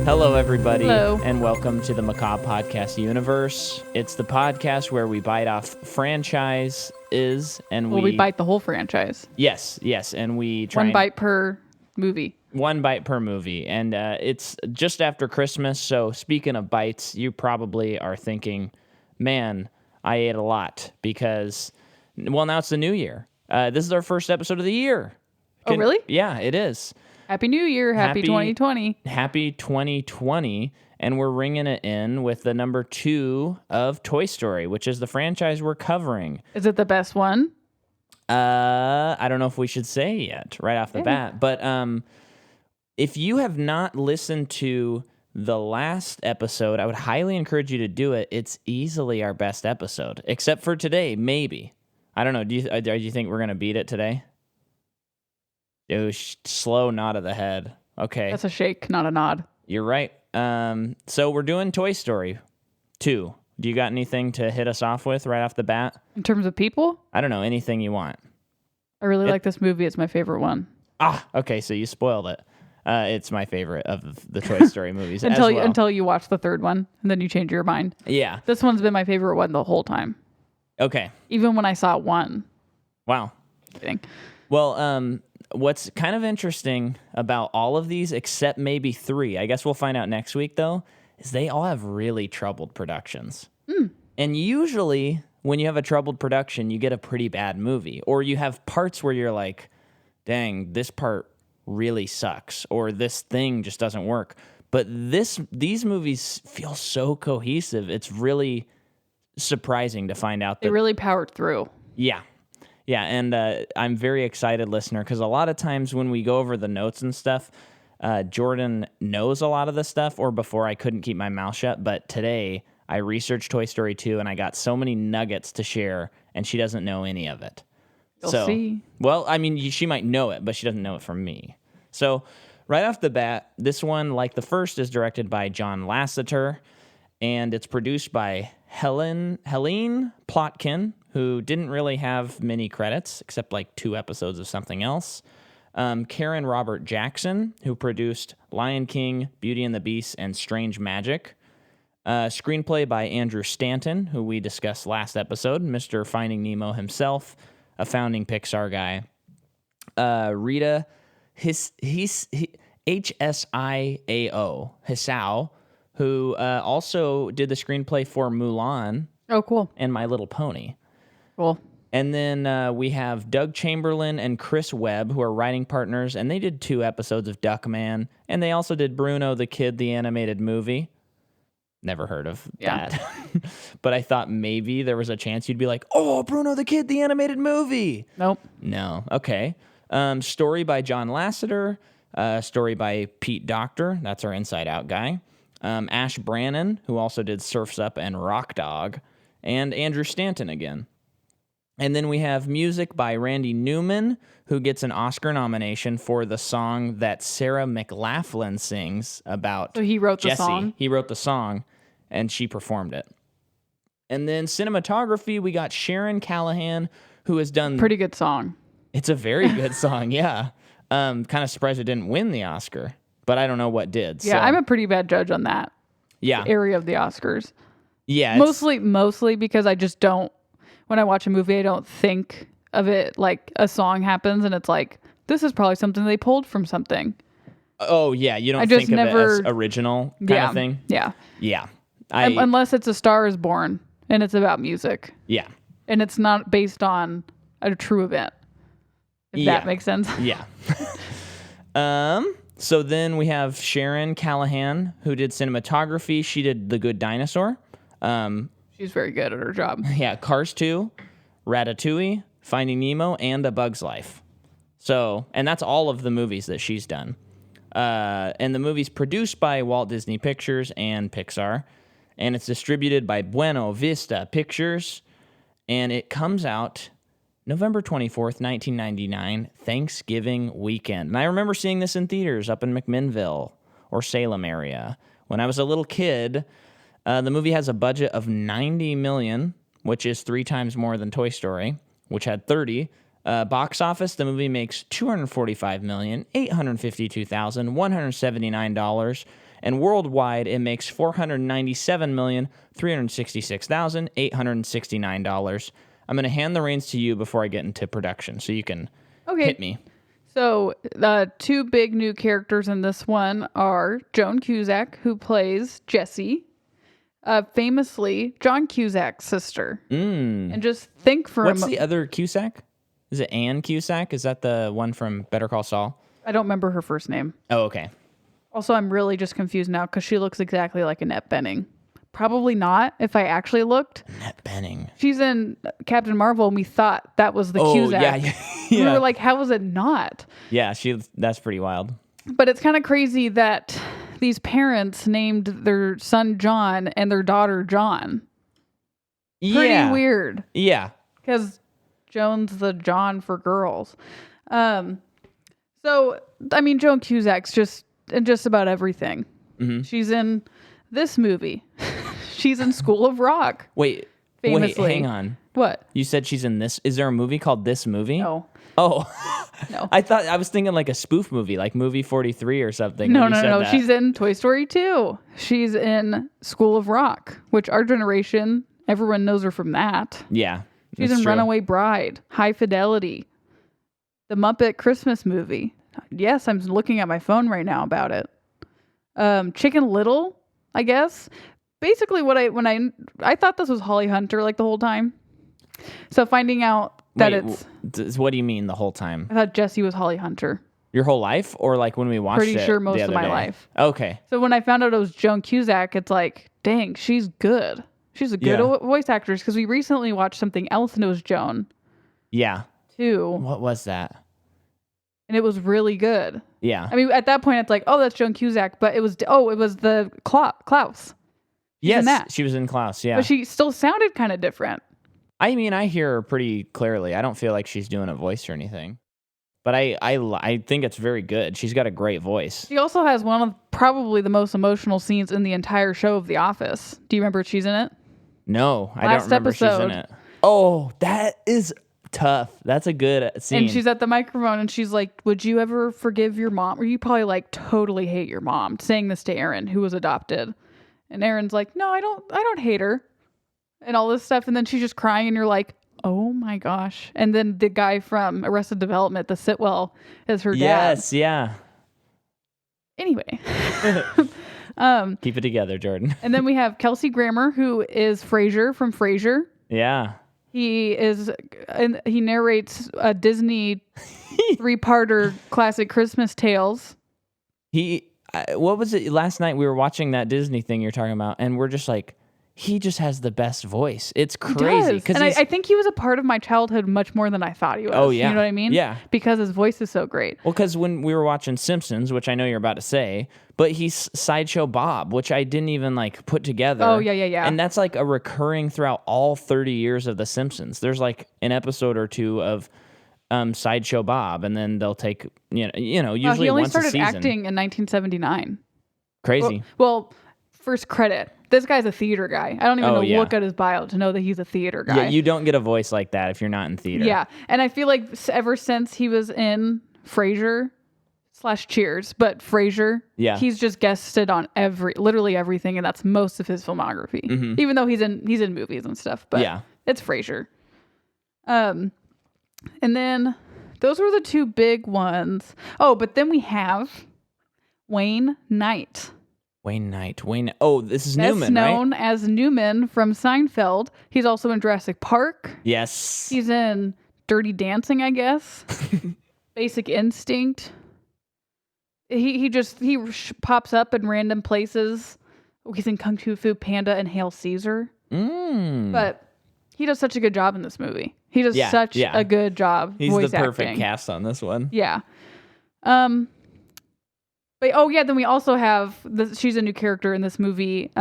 Hello, everybody, Hello. and welcome to the Macabre Podcast universe. It's the podcast where we bite off franchises and we bite the whole franchise. Yes, and we try One bite per movie. One bite per movie, and it's just after Christmas, so speaking of bites, you probably are thinking, man, I ate a lot because, well, now it's the new year. This is our first episode of the year. Oh, really? Yeah, it is. Happy New Year. Happy 2020. Happy 2020. And we're ringing it in with the number 2 of Toy Story, which is the franchise we're covering. Is it the best one? I don't know if we should say yet right off the bat. But if you have not listened to the last episode, I would highly encourage you to do it. It's easily our best episode, except for today, maybe. I don't know. Do you think we're going to beat it today? It was slow nod of the head. Okay. That's a shake, not a nod. You're right. So we're doing Toy Story 2. Do you got anything to hit us off with right off the bat? In terms of people? I don't know. Anything you want. I really like this movie. It's my favorite one. Okay. So you spoiled it. It's my favorite of the Toy Story movies until you watch the third one, and then you change your mind. Yeah. This one's been my favorite one the whole time. Okay. Even when I saw one. Wow. Kidding. Well, what's kind of interesting about all of these, except maybe 3, I guess we'll find out next week, though, is they all have really troubled productions. And usually, when you have a troubled production, you get a pretty bad movie. Or you have parts where you're like, dang, this part really sucks. Or this thing just doesn't work. But these movies feel so cohesive. It's really surprising to find out that they really powered through. Yeah, and I'm very excited, listener, because a lot of times when we go over the notes and stuff, Jordan knows a lot of the stuff, or before I couldn't keep my mouth shut, but today I researched Toy Story 2, and I got so many nuggets to share, and she doesn't know any of it. You'll see. Well, I mean, she might know it, but she doesn't know it from me. So right off the bat, this one, like the first, is directed by John Lasseter, and it's produced by Helene Plotkin, who didn't really have many credits, except like 2 episodes of something else. Karen Robert Jackson, who produced Lion King, Beauty and the Beast, and Strange Magic. Screenplay by Andrew Stanton, who we discussed last episode, Mr. Finding Nemo himself, a founding Pixar guy. Rita Hisao, who also did the screenplay for Mulan. Oh, cool. And My Little Pony. Cool. And then we have Doug Chamberlain and Chris Webb, who are writing partners, and they did 2 episodes of Duckman, and they also did Bruno the Kid, the animated movie. Never heard of that. But I thought maybe there was a chance you'd be like, oh, Bruno the Kid, the animated movie. Nope. No. Okay. Story by John Lasseter. Story by Pete Docter. That's our Inside Out guy. Ash Brannon, who also did Surf's Up and Rock Dog. And Andrew Stanton again. And then we have music by Randy Newman, who gets an Oscar nomination for the song that Sarah McLachlan sings about. So he wrote Jessie. The song? He wrote the song, and she performed it. And then cinematography, we got Sharon Callahan, who has done... Pretty good song. It's a very good song, yeah. Kind of surprised it didn't win the Oscar, but I don't know what did. Yeah, so. I'm a pretty bad judge on that area of the Oscars. Yeah. Mostly because I just don't... When I watch a movie, I don't think of it like a song happens and it's like, this is probably something they pulled from something. Oh, yeah. You don't think of it as original kind of thing? Yeah. Yeah. Unless it's A Star is Born and it's about music. Yeah. And it's not based on a true event. If that makes sense. Yeah. So then we have Sharon Callahan, who did cinematography. She did The Good Dinosaur. She's very good at her job. Yeah, Cars 2, Ratatouille, Finding Nemo, and A Bug's Life. So, and that's all of the movies that she's done. And the movie's produced by Walt Disney Pictures and Pixar. And it's distributed by Buena Vista Pictures. And it comes out November 24th, 1999, Thanksgiving weekend. And I remember seeing this in theaters up in McMinnville or Salem area. When I was a little kid, the movie has a budget of $90 million, which is 3 times more than Toy Story, which had 30. Box office, the movie makes $245,852,179, and worldwide it makes $497,366,869. I'm going to hand the reins to you before I get into production, so you can hit me. So the two big new characters in this one are Joan Cusack, who plays Jessie, famously John Cusack's sister. And just think for What's the other Cusack? Is it Anne Cusack? Is that the one from Better Call Saul? I don't remember her first name. Oh, okay. Also, I'm really just confused now because she looks exactly like Annette Bening. Probably not if I actually looked. Annette Bening. She's in Captain Marvel and we thought that was the Cusack. Yeah. We were like, how is it not? Yeah, that's pretty wild. But it's kind of crazy that these parents named their son John and their daughter John. Pretty weird. Yeah. Because Joan's the John for girls. So, I mean, Joan Cusack's just in just about everything. Mm-hmm. She's in this movie. She's in School of Rock. Wait, hang on. What? You said she's in this. Is there a movie called This Movie? No. Oh. No. I was thinking like a spoof movie, like Movie 43 or something. No. She's in Toy Story 2. She's in School of Rock, which our generation, everyone knows her from that. Yeah. She's in Runaway Bride, High Fidelity, the Muppet Christmas movie. Yes, I'm looking at my phone right now about it. Chicken Little, I guess. Basically, when I thought this was Holly Hunter like the whole time. So finding out that what do you mean the whole time? I thought Jessie was Holly Hunter. Your whole life, or like when we watched it? Pretty sure most of my life. Okay. So when I found out it was Joan Cusack, it's like, dang, she's good. She's a good voice actress, because we recently watched something else and it was Joan. Yeah. Too. What was that? And it was really good. Yeah. I mean, at that point, it's like, oh, that's Joan Cusack, but it was the Klaus. Yes, she was in Klaus, yeah. But she still sounded kind of different. I mean, I hear her pretty clearly. I don't feel like she's doing a voice or anything. But I think it's very good. She's got a great voice. She also has one of probably the most emotional scenes in the entire show of The Office. Do you remember if she's in it? No, I don't remember she's in it. Oh, that is tough. That's a good scene. And she's at the microphone and she's like, would you ever forgive your mom? Or you probably like totally hate your mom. Saying this to Aaron, who was adopted. And Aaron's like, no, I don't hate her. And all this stuff. And then she's just crying and you're like, oh my gosh. And then the guy from Arrested Development, the Sitwell, is her dad. Yes, yeah. Anyway. Keep it together, Jordan. And then we have Kelsey Grammer, who is Frasier from Frasier. Yeah. He narrates a Disney 3-parter classic Christmas tales. What was it last night? We were watching that Disney thing you're talking about, and we're just like, he just has the best voice. It's crazy. And I think he was a part of my childhood much more than I thought he was. Oh, yeah. You know what I mean? Yeah. Because his voice is so great. Well, because when we were watching Simpsons, which I know you're about to say, but he's Sideshow Bob, which I didn't even like put together. Oh, yeah. And that's like a recurring throughout all 30 years of The Simpsons. There's like an episode or two of Sideshow Bob, and then they'll take, usually he only once a season. started acting in 1979. Crazy. Well, first credit. This guy's a theater guy. I don't even look at his bio to know that he's a theater guy. Yeah, you don't get a voice like that if you're not in theater. Yeah, and I feel like ever since he was in Frasier / Cheers, but Frasier, he's just guested on literally everything, and that's most of his filmography. Mm-hmm. Even though he's in movies and stuff, but it's Frasier. And then those were the two big ones. Oh, but then we have Wayne Knight. Oh, this is Newman, right? Best known as Newman from Seinfeld. He's also in Jurassic Park. Yes. He's in Dirty Dancing, I guess. Basic Instinct. He pops up in random places. He's in Kung Fu Panda and Hail Caesar. But he does such a good job in this movie. He does such a good job. He's voice the perfect acting. cast on this one. Yeah. Then we also have she's a new character in this movie,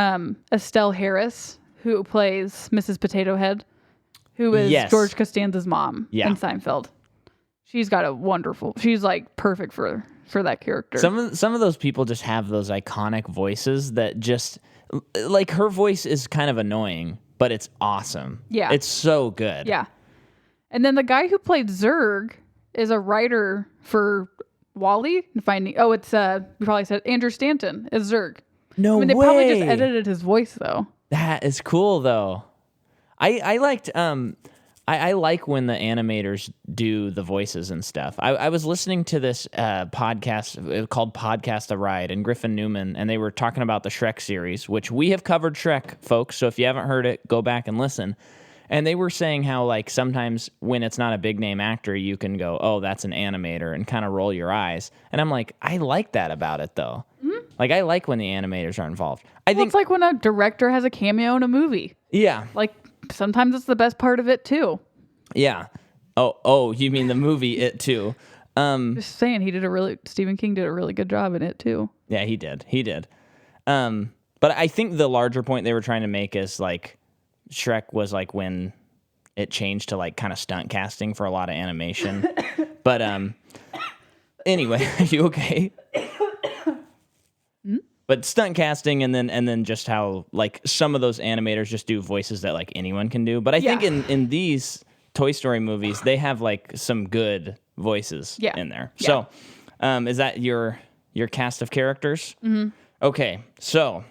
Estelle Harris, who plays Mrs. Potato Head, who is George Costanza's mom in Seinfeld. She's like perfect for that character. Some of those people just have those iconic voices that just like her voice is kind of annoying, but it's awesome. Yeah. It's so good. Yeah. And then the guy who played Zurg is a writer for Wall-E. We probably said Andrew Stanton is Zurg. No way. They probably just edited his voice though. That is cool though. I liked I like when the animators do the voices and stuff. I was listening to this podcast called Podcast a Ride, and Griffin Newman, and they were talking about the Shrek series, which we have covered Shrek, folks. So if you haven't heard it, go back and listen. And they were saying how, like, sometimes when it's not a big name actor, you can go, oh, that's an animator, and kind of roll your eyes. And I'm like, I like that about it, though. Mm-hmm. Like, I like when the animators are involved. I think it's like when a director has a cameo in a movie. Yeah. Like, sometimes it's the best part of it, too. Yeah. Oh, you mean the movie It Too. Just saying, Stephen King did a really good job in it, too. Yeah, he did. But I think the larger point they were trying to make is, like, Shrek was like when it changed to like kind of stunt casting for a lot of animation. But anyway, are you okay? But stunt casting and then just how like some of those animators just do voices that like anyone can do. But I think in these Toy Story movies, they have like some good voices in there. Yeah. So is that your cast of characters? Mm-hmm. Okay, so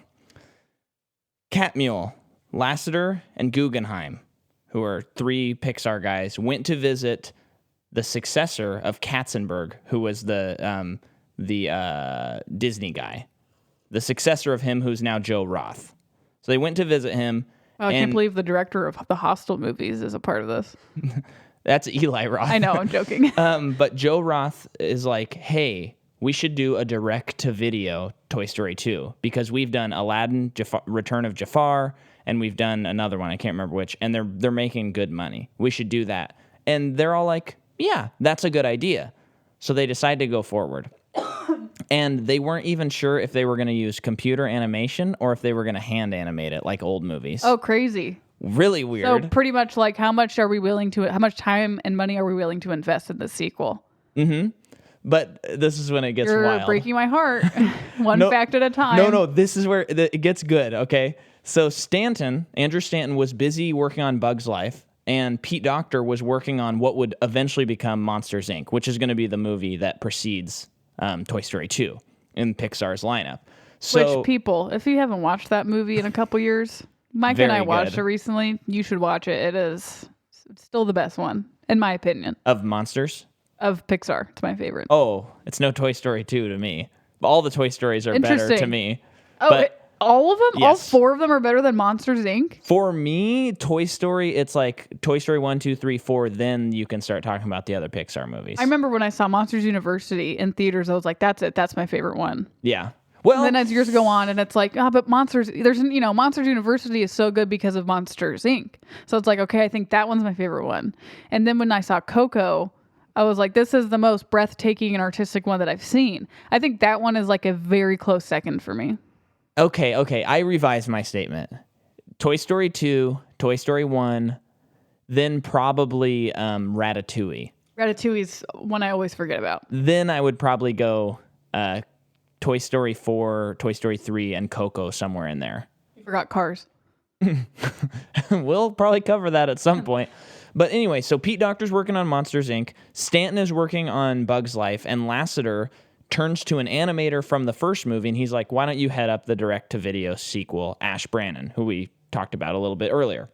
Cat Mule, Lasseter, and Guggenheim, who are 3 Pixar guys, went to visit the successor of Katzenberg, who was the Disney guy, the successor of him, who's now Joe Roth. So they went to visit him. Oh, I can't believe the director of the Hostel movies is a part of this. That's Eli Roth. I know, I'm joking. But Joe Roth is like, hey, we should do a direct-to-video Toy Story 2 because we've done Aladdin, Return of Jafar, and we've done another one, I can't remember which, and they're making good money. We should do that. And they're all like, yeah, that's a good idea. So they decide to go forward. And they weren't even sure if they were going to use computer animation or if they were going to hand animate it like old movies. Oh, crazy. Really weird. So pretty much like how much time and money are we willing to invest in the sequel? Mm-hmm. But this is when it gets wild. You're breaking my heart. One fact at a time. No, this is where it gets good, okay? So Andrew Stanton was busy working on Bug's Life, and Pete Docter was working on what would eventually become Monsters, Inc., which is going to be the movie that precedes Toy Story 2 in Pixar's lineup. So, which, people, if you haven't watched that movie in a couple years, Micah and I watched it recently. You should watch it. It's still the best one, in my opinion. Of Monsters? Of Pixar. It's my favorite. Oh, it's no Toy Story 2 to me. All the Toy Stories are better to me. Oh, but all of them? Yes. All 4 of them are better than Monsters, Inc.? For me, Toy Story, it's like Toy Story 1, 2, 3, 4, then you can start talking about the other Pixar movies. I remember when I saw Monsters University in theaters, I was like, that's it. That's my favorite one. Yeah. Well, and then as years go on, and it's like, but Monsters University is so good because of Monsters, Inc. So it's like, okay, I think that one's my favorite one. And then when I saw Coco, I was like, this is the most breathtaking and artistic one that I've seen. I think that one is like a very close second for me. Okay. I revised my statement. Toy Story 2, Toy Story 1, then probably Ratatouille. Ratatouille's one I always forget about. Then I would probably go Toy Story 4, Toy Story 3, and Coco somewhere in there. You forgot Cars. We'll probably cover that at some point. But anyway, so Pete Docter's working on Monsters, Inc., Stanton is working on Bug's Life, and Lasseter turns to an animator from the first movie, and he's like, why don't you head up the direct-to-video sequel, Ash Brannon, who we talked about a little bit earlier.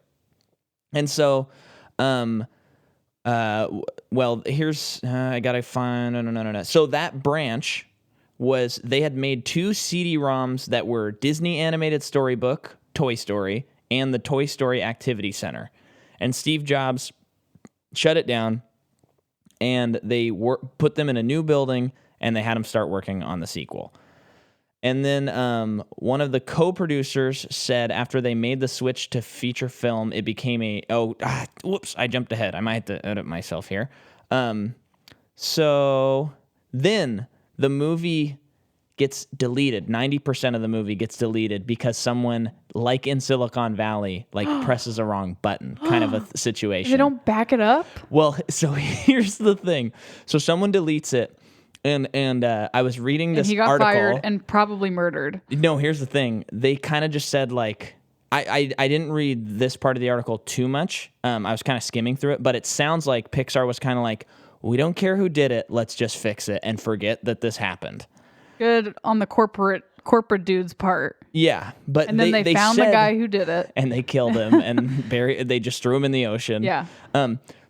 And so, here's, I gotta find, no. So that branch was, they had made 2 CD-ROMs that were Disney Animated Storybook, Toy Story, and the Toy Story Activity Center. And Steve Jobs shut it down, and they put them in a new building, and they had them start working on the sequel. And then one of the co-producers said after they made the switch to feature film, it became whoops, I jumped ahead. I might have to edit myself here. So then the movie gets deleted. 90% of the movie gets deleted because someone, like in Silicon Valley, presses the wrong button, kind of a situation. They don't back it up? Well, so here's the thing. So someone deletes it, and I was reading this article. And he got fired and probably murdered. No, here's the thing. They kind of just said, like, I didn't read this part of the article too much. I was kind of skimming through it, but it sounds like Pixar was kind of like, we don't care who did it, let's just fix it and forget that this happened. Good on the corporate corporate dude's part. Yeah, but and then they found the guy who did it, and they killed him and they just threw him in the ocean. Yeah.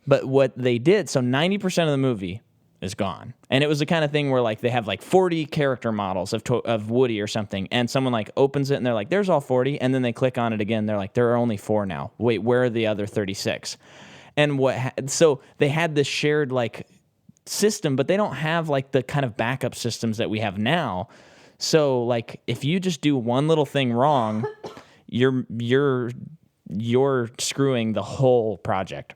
But what they did, so 90% of the movie is gone, and it was the kind of thing where like they have like 40 character models of Woody or something, and someone like opens it and they're like, "There's all 40," and then they click on it again. They're like, "There are only 4 now. Wait, where are the other 36?" And so they had this shared like system, but they don't have like the kind of backup systems that we have now. So like if you just do one little thing wrong, you're screwing the whole project.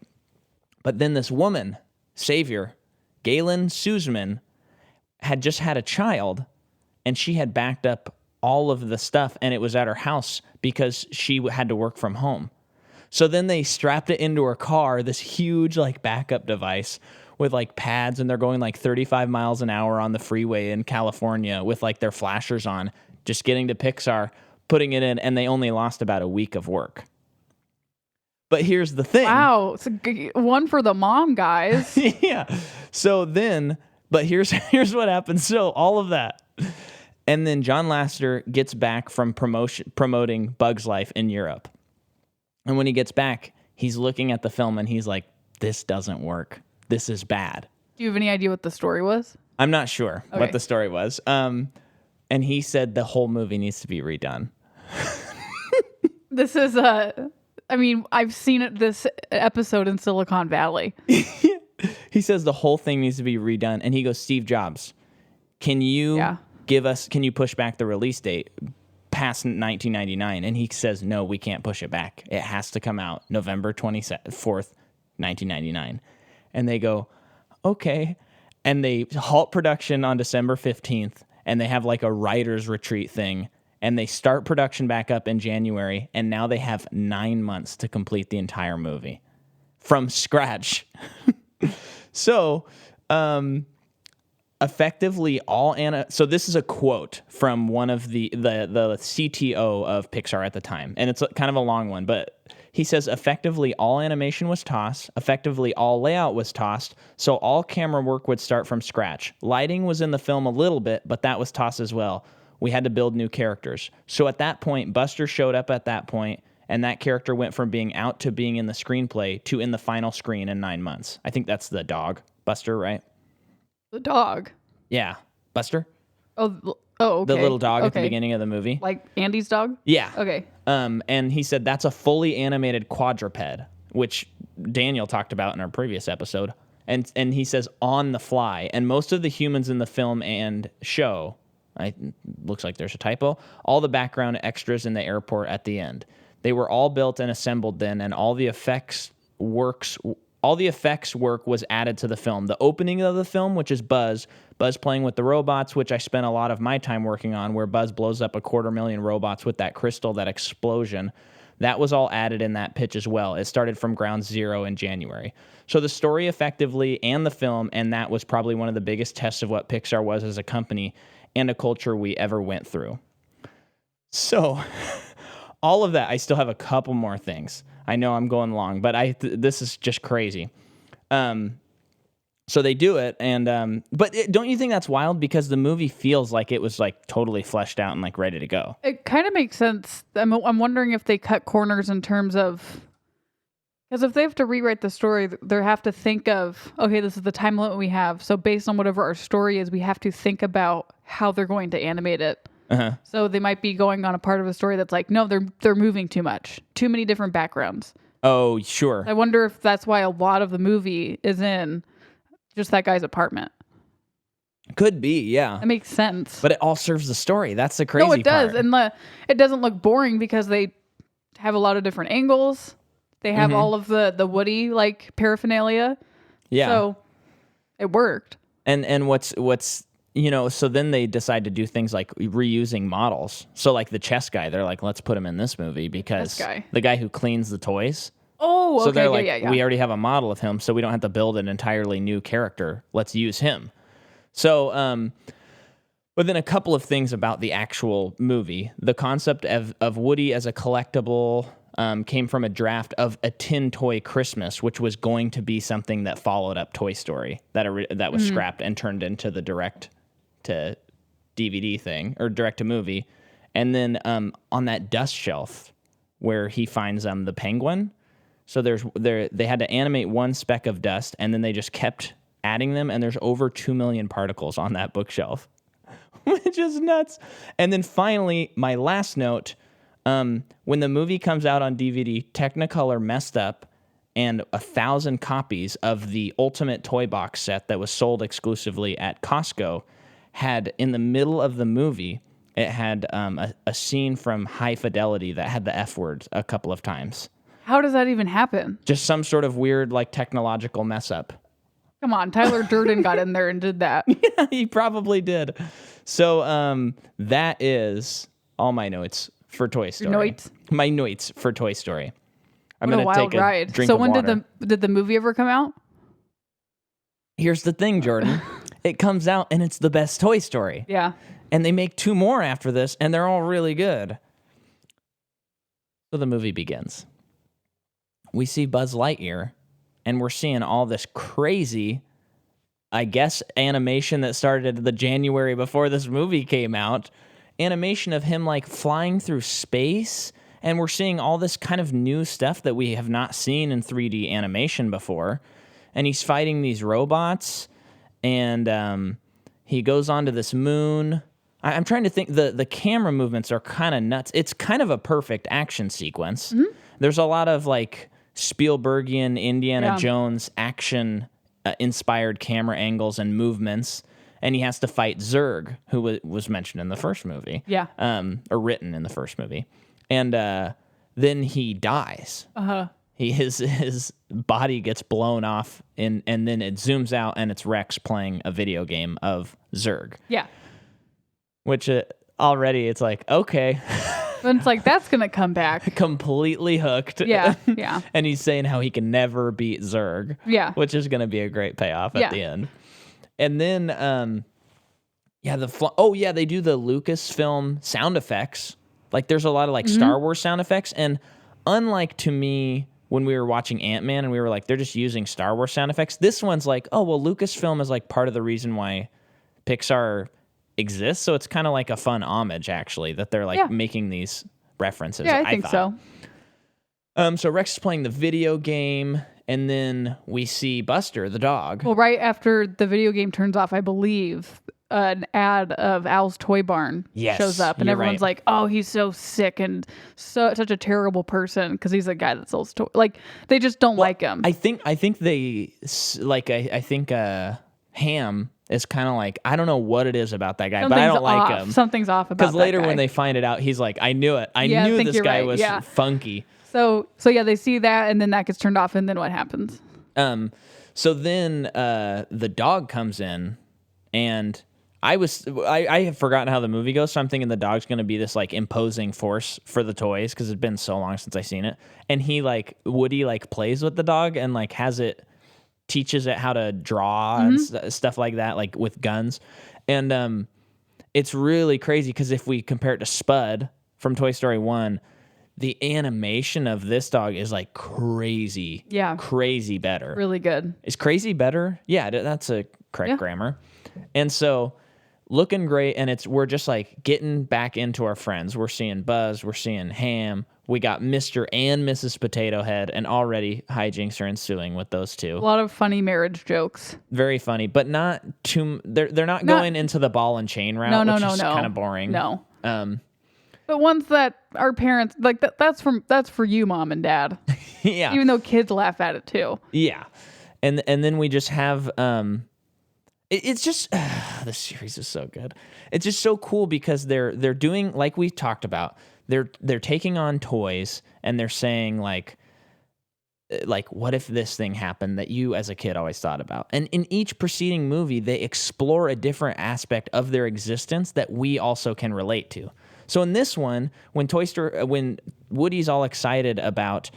But then this woman, Savior, Galen Suzman, had just had a child, and she had backed up all of the stuff, and it was at her house because she had to work from home. So then they strapped it into her car, this huge like backup device with like pads, and they're going like 35 miles an hour on the freeway in California with like their flashers on, just getting to Pixar, putting it in, and they only lost about a week of work. But here's the thing. Wow, it's one for the mom, guys. Yeah. So then, but here's what happens. So all of that. And then John Lasseter gets back from promoting Bug's Life in Europe. And when he gets back, he's looking at the film and he's like, this doesn't work. This is bad. Do you have any idea what the story was? I'm not sure what the story was. And he said the whole movie needs to be redone. This is I mean, I've seen this episode in Silicon Valley. He says the whole thing needs to be redone. And he goes, Steve Jobs, can you push back the release date past 1999? And he says, no, we can't push it back. It has to come out November 24th, 1999. And they go, okay. And they halt production on December 15th. And they have like a writer's retreat thing. And they start production back up in January, and now they have 9 months to complete the entire movie from scratch. So, effectively, so this is a quote from one of the CTO of Pixar at the time, and it's kind of a long one, but he says, effectively, all animation was tossed, effectively, all layout was tossed, so all camera work would start from scratch. Lighting was in the film a little bit, but that was tossed as well. We had to build new characters. So at that point, Buster showed up at that point, and that character went from being out to being in the screenplay to in the final screen in 9 months. I think that's the dog, Buster, right? The dog? Yeah. Buster? Oh, okay. The little dog at the beginning of the movie. Like Andy's dog? Yeah. Okay. And he said that's a fully animated quadruped, which Daniel talked about in our previous episode. And he says on the fly. And most of the humans in the film and show... looks like there's a typo. All the background extras in the airport at the end. They were all built and assembled then, and all the effects work was added to the film. The opening of the film, which is Buzz playing with the robots, which I spent a lot of my time working on, where Buzz blows up 250,000 robots with that crystal, that explosion. That was all added in that pitch as well. It started from ground zero in January. So the story effectively and the film, and that was probably one of the biggest tests of what Pixar was as a company and a culture we ever went through. So, all of that, I still have a couple more things. I know I'm going long, but this is just crazy. So they do it, and but don't you think that's wild? Because the movie feels like it was like totally fleshed out and like ready to go. It kind of makes sense. I'm wondering if they cut corners in terms of, because if they have to rewrite the story, they have to think of, okay, this is the time limit we have. So based on whatever our story is, we have to think about how they're going to animate it. Uh-huh. So they might be going on a part of a story that's like, no, they're moving too much, too many different backgrounds. Oh, sure. I wonder if that's why a lot of the movie is in just that guy's apartment. Could be, yeah. That makes sense. But it all serves the story. That's the crazy part. No, it does. And it doesn't look boring because they have a lot of different angles. They have all of the Woody like paraphernalia. Yeah. So it worked. And what's so then they decide to do things like reusing models. So like the chess guy, they're like, let's put him in this movie because the guy who cleans the toys. Oh, okay. So they're like, yeah. we already have a model of him, so we don't have to build an entirely new character. Let's use him. So, but then a couple of things about the actual movie. The concept of Woody as a collectible came from a draft of a Tin Toy Christmas, which was going to be something that followed up Toy Story, that was scrapped and turned into the direct to DVD thing or direct to movie. And then on that dust shelf where he finds the penguin. So they had to animate one speck of dust, and then they just kept adding them, and there's over 2 million particles on that bookshelf, which is nuts. And then finally, my last note, when the movie comes out on DVD, Technicolor messed up, and 1,000 copies of the Ultimate Toy Box set that was sold exclusively at Costco had, in the middle of the movie, it had a scene from High Fidelity that had the F word a couple of times. How does that even happen? Just some sort of weird, like, technological mess up. Come on, Tyler Durden got in there and did that. Yeah, he probably did. So that is all my notes for Toy Story. Notes? My notes for Toy Story. I'm what gonna a wild take a ride. drink So of when water. did the movie ever come out? Here's the thing, Jordan. It comes out and it's the best Toy Story. Yeah. And they make 2 more after this, and they're all really good. So the movie begins. We see Buzz Lightyear, and we're seeing all this crazy, I guess, animation that started the January before this movie came out. Animation of him, like, flying through space, and we're seeing all this kind of new stuff that we have not seen in 3D animation before. And he's fighting these robots, and he goes onto this moon. I'm trying to think. The camera movements are kind of nuts. It's kind of a perfect action sequence. Mm-hmm. There's a lot of, like, Spielbergian, Indiana Jones action inspired camera angles and movements. And he has to fight Zurg, who was mentioned in the first movie. Yeah. Or written in the first movie. And then he dies. Uh-huh. His body gets blown off, and then it zooms out, and it's Rex playing a video game of Zurg. Yeah. Which already it's like, okay. And it's like, that's going to come back. Completely hooked. Yeah, yeah. And he's saying how he can never beat Zurg. Yeah. Which is going to be a great payoff at the end. And then, they do the Lucasfilm sound effects. Like, there's a lot of, like, Star Wars sound effects. And unlike, to me, when we were watching Ant-Man and we were like, they're just using Star Wars sound effects, this one's like, oh, well, Lucasfilm is, like, part of the reason why Pixar exists. So it's kind of like a fun homage, actually, that they're, like, making these references. Yeah, I think so. So Rex is playing the video game, and then we see Buster, the dog. Well, right after the video game turns off, I believe, an ad of Al's Toy Barn shows up, and everyone's like, "Oh, he's so sick and such a terrible person because he's a guy that sells toys." Like, they just don't like him. I think they like. I think Ham is kind of like, I don't know what it is about that guy, but I don't like him. Something's off about that guy. Because later when they find it out, he's like, I knew it. I knew this guy was funky. So yeah, they see that, and then that gets turned off, and then what happens? So then the dog comes in, and I have forgotten how the movie goes, so I'm thinking the dog's going to be this, like, imposing force for the toys, because it's been so long since I've seen it. And Woody, like, plays with the dog and, like, teaches it how to draw and stuff like that, like, with guns. And it's really crazy, because if we compare it to Spud from Toy Story 1, the animation of this dog is, like, crazy. Yeah. Crazy better. Really good. Is crazy better? Yeah, that's a correct grammar. And so, looking great, and we're just, like, getting back into our friends. We're seeing Buzz, we're seeing Ham, we got Mr. and Mrs. Potato Head, and already hijinks are ensuing with those two. A lot of funny marriage jokes. Very funny, but not too. They're not going into the ball and chain route, which is kind of boring. No. But ones that our parents like, that's for you, mom and dad. Yeah. Even though kids laugh at it too. Yeah, and then we just have It's just the series is so good. It's just so cool because they're doing, like we talked about, they're taking on toys and they're saying like what if this thing happened that you as a kid always thought about. And in each preceding movie, they explore a different aspect of their existence that we also can relate to. So in this one, when Woody's all excited about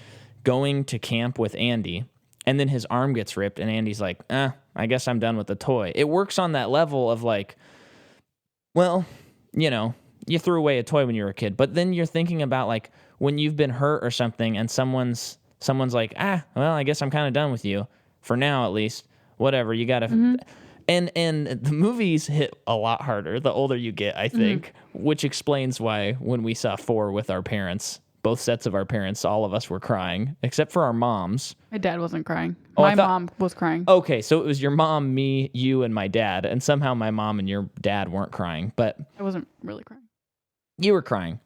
going to camp with Andy, and then his arm gets ripped, and Andy's like, I guess I'm done with the toy. It works on that level of like, well, you threw away a toy when you were a kid, but then you're thinking about like when you've been hurt or something, and someone's like, well, I guess I'm kind of done with you for now, at least. Whatever, you gotta. Mm-hmm. And the movies hit a lot harder the older you get, I think, which explains why when we saw 4 with our parents, both sets of our parents, all of us were crying, except for our moms. My dad wasn't crying. My mom was crying. Okay, so it was your mom, me, you, and my dad, and somehow my mom and your dad weren't crying, but... I wasn't really crying. You were crying.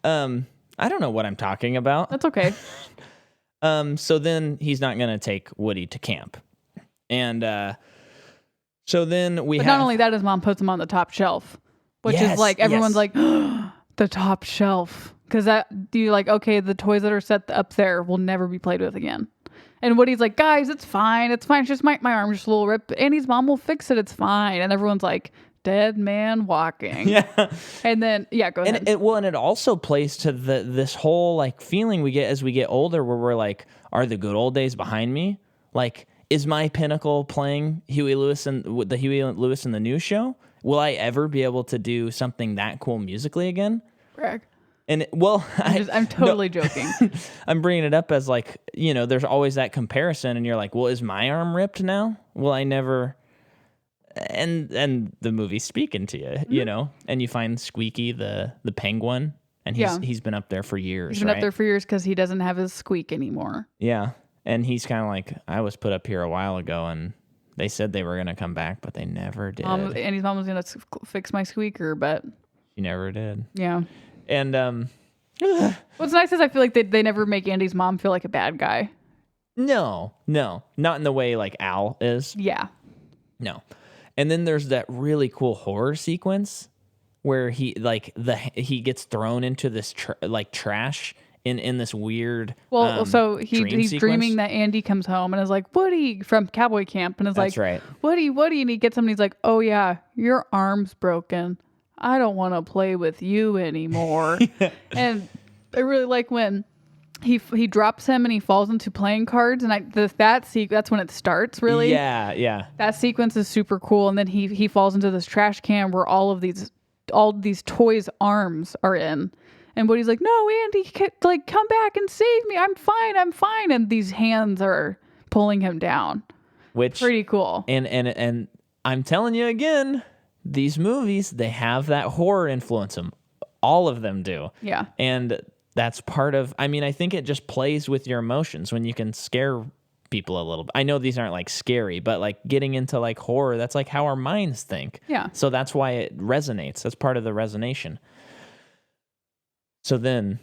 I don't know what I'm talking about. That's okay. So then he's not going to take Woody to camp. And so then not only that, his mom puts him on the top shelf, which is like, everyone's like, the top shelf. Because you're like, okay, the toys that are set up there will never be played with again. And Woody's like, guys, it's fine. It's fine. It's just my arm's just a little ripped. Andy's mom will fix it. It's fine. And everyone's like, dead man walking. Yeah. And then, go ahead. And it also plays to this whole like feeling we get as we get older where we're like, are the good old days behind me? Like, is my pinnacle playing Huey Lewis and the Huey Lewis and the News Show? Will I ever be able to do something that cool musically again? Greg. And I'm totally joking. I'm bringing it up as like, there's always that comparison and you're like, well, is my arm ripped now? Will I never... And the movie's speaking to you, and you find Squeaky, the penguin, and he's been up there for years. He's been up there for years because he doesn't have his squeak anymore. Yeah. And he's kind of like, I was put up here a while ago and they said they were going to come back, but they never did. Andy's mom was going to fix my squeaker, but she never did. Yeah. And what's nice is I feel like they never make Andy's mom feel like a bad guy. No, not in the way like Al is. Yeah. No. And then there's that really cool horror sequence where he gets thrown into this trash in this weird so he's dreaming that Andy comes home and is like, Woody from cowboy camp, and is That's like, right. Woody, and he gets him and he's like, oh yeah, your arm's broken. I don't want to play with you anymore. And I really like when he drops him and he falls into playing cards, and that's when it starts, really. Yeah. That sequence is super cool, and then he falls into this trash can where all these toys' arms are in. And Woody's like, no, Andy, come back and save me. I'm fine. And these hands are pulling him down. Which pretty cool. And I'm telling you again, these movies, they have that horror influence them. All of them do. Yeah. And that's part of, I think it just plays with your emotions when you can scare people a little bit. I know these aren't like scary, but like getting into like horror, that's like how our minds think. Yeah. So that's why it resonates. That's part of the resonation. So then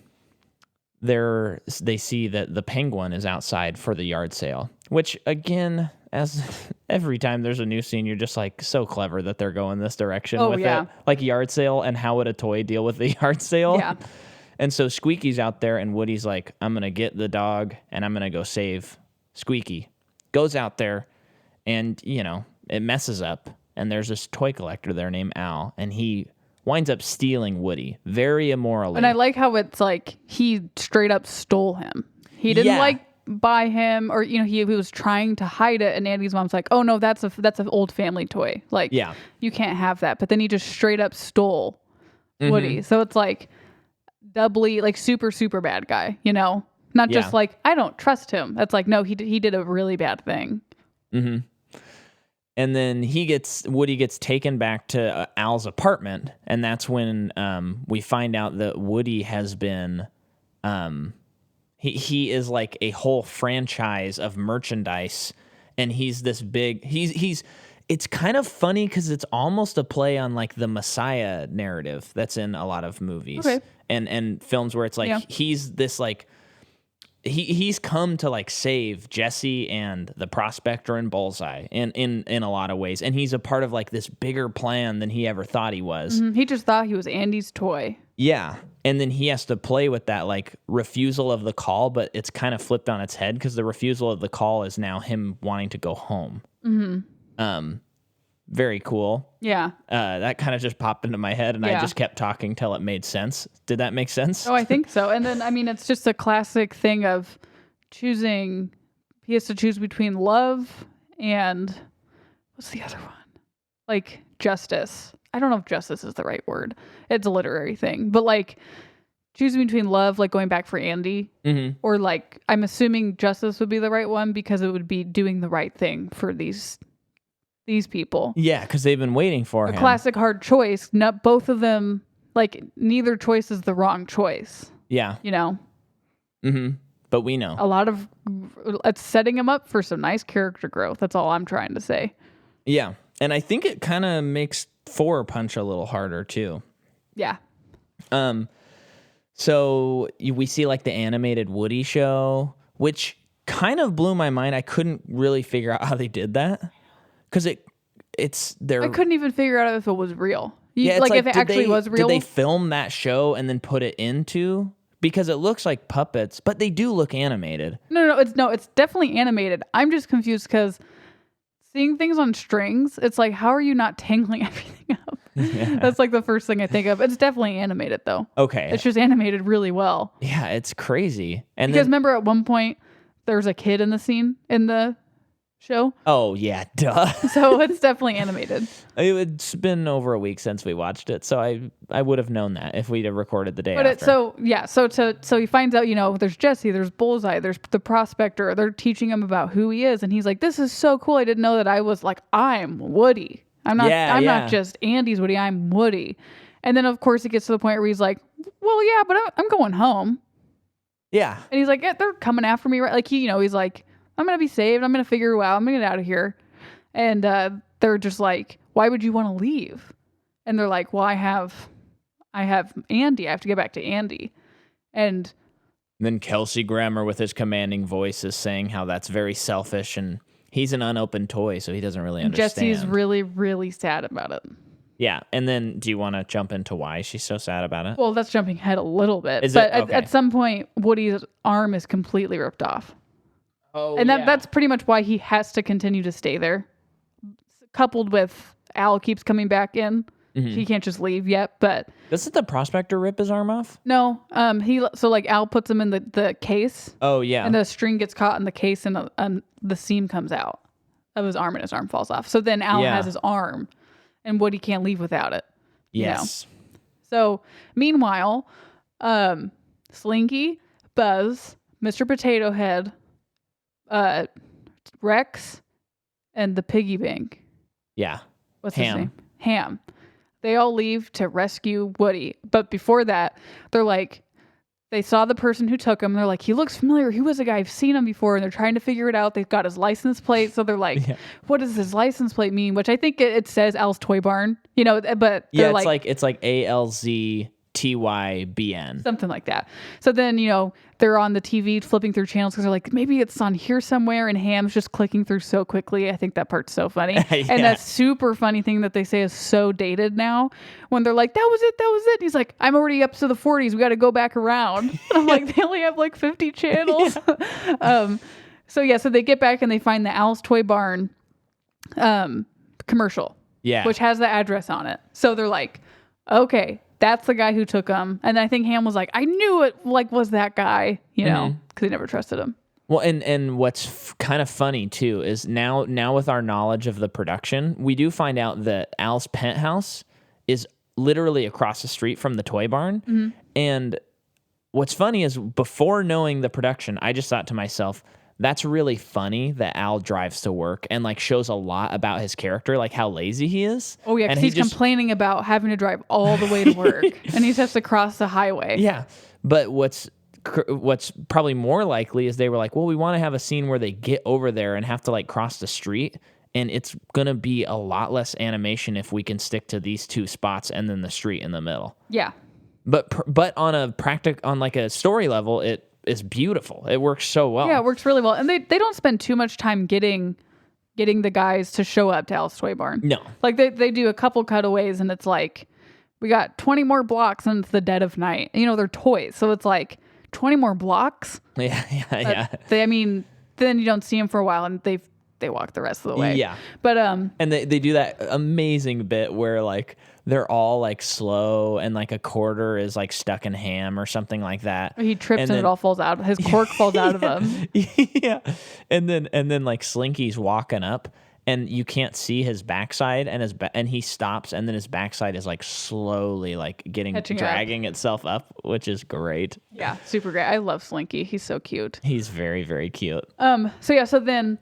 they see that the penguin is outside for the yard sale, which again, as every time there's a new scene, you're just like so clever that they're going this direction with it. Like yard sale, and how would a toy deal with the yard sale? Yeah. And so Squeaky's out there and Woody's like, I'm going to get the dog and I'm going to go save Squeaky. Goes out there and, it messes up. And there's this toy collector there named Al, and he winds up stealing Woody very immorally. And I like how it's like he straight up stole him. He didn't buy him, or he was trying to hide it, and Andy's mom's like, "Oh no, that's an old family toy. Like, you can't have that." But then he just straight up stole Woody. So it's like doubly like super super bad guy. Not just like I don't trust him. That's like no, he did a really bad thing. Mm-hmm. And then Woody gets taken back to Al's apartment, and that's when we find out that Woody has been, he is like a whole franchise of merchandise, and he's this big. It's kind of funny because it's almost a play on like the Messiah narrative that's in a lot of movies and films where it's like he's this like. He's come to like save Jesse and the Prospector and Bullseye in a lot of ways, and he's a part of like this bigger plan than he ever thought he was. He just thought he was Andy's toy. Yeah, and then he has to play with that like refusal of the call, but it's kind of flipped on its head because the refusal of the call is now him wanting to go home. Very cool. Yeah. That kind of just popped into my head, and I just kept talking till it made sense. Did that make sense? Oh, I think so. And then, it's just a classic thing of choosing. He has to choose between love and what's the other one? Like justice. I don't know if justice is the right word. It's a literary thing, but like choosing between love, like going back for Andy, or like I'm assuming justice would be the right one because it would be doing the right thing for these these people. Yeah, because they've been waiting for him. Classic hard choice. Not both of them, like, neither choice is the wrong choice. Yeah. You know? Mm-hmm. But we know. A lot of, it's setting him up for some nice character growth. That's all I'm trying to say. Yeah. And I think it kind of makes 4 punch a little harder, too. Yeah. So we see, like, the animated Woody show, which kind of blew my mind. I couldn't really figure out how they did that. Because I couldn't even figure out if it was real. Like if it actually was real. Did they film that show and then put it into? Because it looks like puppets, but they do look animated. No, it's definitely animated. I'm just confused because seeing things on strings, it's like, how are you not tangling everything up? Yeah. That's like the first thing I think of. It's definitely animated though. Okay. It's just animated really well. Yeah, it's crazy. And because remember at one point there's a kid in the scene in the show? Oh yeah, duh. So it's definitely animated. It's been over a week since we watched it, so I would have known that if we'd have recorded the day after. So he finds out, there's Jesse, there's Bullseye, there's the prospector. They're teaching him about who he is, and he's like, "This is so cool. I didn't know that I was like, I'm Woody. I'm not just Andy's Woody. I'm Woody." And then of course it gets to the point where he's like, "Well, yeah, but I'm going home." Yeah. And he's like, "Yeah, they're coming after me, right?" Like he's like, "I'm going to be saved. I'm going to figure it out. I'm going to get out of here." And they're just like, "Why would you want to leave?" And they're like, "Well, I have Andy. I have to get back to Andy." And then Kelsey Grammer with his commanding voice is saying how that's very selfish and he's an unopened toy, so he doesn't really understand. Jesse's really, really sad about it. Yeah. And then do you want to jump into why she's so sad about it? Well, that's jumping ahead a little bit. Okay. At some point, Woody's arm is completely ripped off. Oh, and that's pretty much why he has to continue to stay there. Coupled with Al keeps coming back in. Mm-hmm. He can't just leave yet, but... Doesn't the prospector rip his arm off? No. Al puts him in the case. Oh, yeah. And the string gets caught in the case and the seam comes out of his arm and his arm falls off. So then Al has his arm and Woody can't leave without it. Yes. So meanwhile, Slinky, Buzz, Mr. Potato Head, Rex, and the piggy bank. Yeah. What's his name? Ham. They all leave to rescue Woody. But before that, they're like, they saw the person who took him. And they're like, he looks familiar. He was a guy. I've seen him before. And they're trying to figure it out. They've got his license plate. So they're like, what does his license plate mean? Which I think it says Al's Toy Barn, but yeah, it's like ALZTYBN. Something like that. So then, they're on the TV flipping through channels because they're like, maybe it's on here somewhere. And Ham's just clicking through so quickly. I think that part's so funny. Yeah. And that super funny thing that they say is so dated now when they're like, that was it. And he's like, I'm already up to the 40s. We got to go back around. And I'm like, they only have like 50 channels. Yeah. So they get back and they find the Al's Toy Barn commercial. Yeah. Which has the address on it. So they're like, okay, that's the guy who took him. And I think Ham was like, I knew it was that guy, because he never trusted him. Well, and what's kind of funny too is now with our knowledge of the production, we do find out that Al's penthouse is literally across the street from the toy barn. Mm-hmm. And what's funny is before knowing the production, I just thought to myself, that's really funny that Al drives to work and like shows a lot about his character, like how lazy he is. Oh yeah, because he's complaining about having to drive all the way to work and he just has to cross the highway. Yeah, but what's probably more likely is they were like, well, we want to have a scene where they get over there and have to like cross the street, and it's gonna be a lot less animation if we can stick to these two spots and then the street in the middle. Yeah, but on like a story level, it is beautiful. It works so well. Yeah, it works really well. And they don't spend too much time getting the guys to show up to Al's Toy Barn. No. Like they do a couple cutaways and it's like, we got 20 more blocks and it's the dead of night. They're toys. So it's like 20 more blocks. Yeah. Then you don't see them for a while and they walk the rest of the way. Yeah. But and they do that amazing bit where like they're all like slow and like a quarter is like stuck in Ham or something like that. He trips and it all falls out. His cork falls out of him. Yeah. And then like Slinky's walking up and you can't see his backside and he stops and then his backside is like slowly like dragging itself up, which is great. Yeah, super great. I love Slinky. He's so cute. He's very, very cute. So then